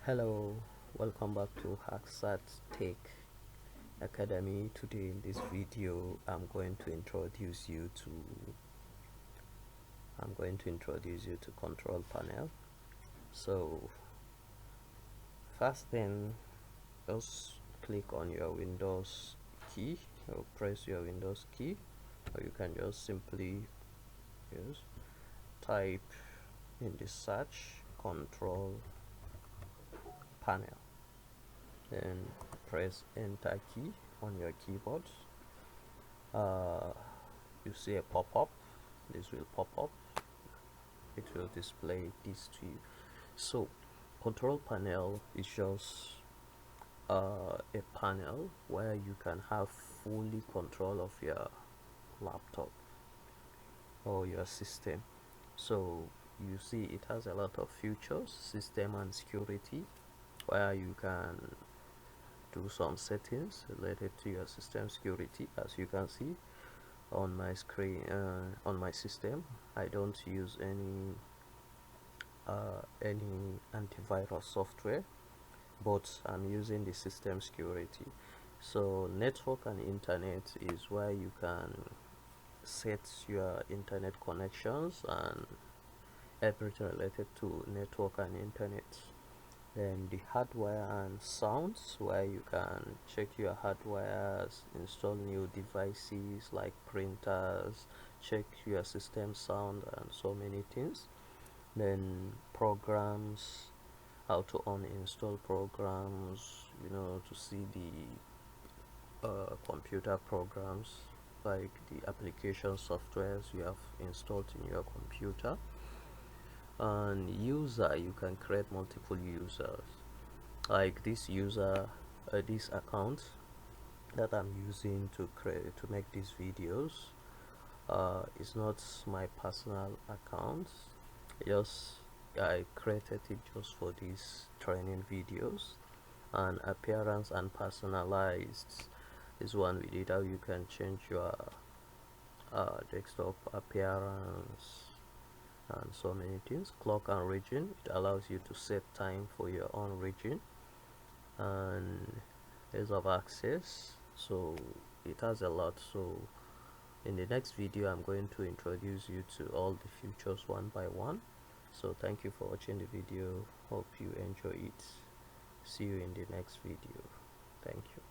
Hello, welcome back to Hacksat Tech Academy. Today in this video I'm going to introduce you to control panel. So first thing, just click on your Windows key or press your Windows key, or you can just simply type in the search control panel, then press enter key on your keyboard. You see a pop-up. This will pop up. It will display this to you. So control panel is just a panel where you can have fully control of your laptop or your system. So you see it has a lot of features, system and security, where you can do some settings related to your system security. As you can see on my screen, on my system, I don't use any antivirus software, but I'm using the system security. So network and internet is where you can set your internet connections and everything related to network and internet. Then the hardware and sounds, where you can check your hardwares, install new devices like printers, check your system sound and so many things. Then programs, how to uninstall programs, to see the computer programs, like the application softwares you have installed in your computer. And user, you can create multiple users, like this user, this account that I'm using to make these videos is not my personal account. I created it just for these training videos. And appearance and personalized, this one we did how you can change your desktop appearance and so many things. Clock and region, it allows you to set time for your own region. And ease of access, so it has a lot. So in the next video I'm going to introduce you to all the features one by one. So thank you for watching the video, hope you enjoy it. See you in the next video. Thank you.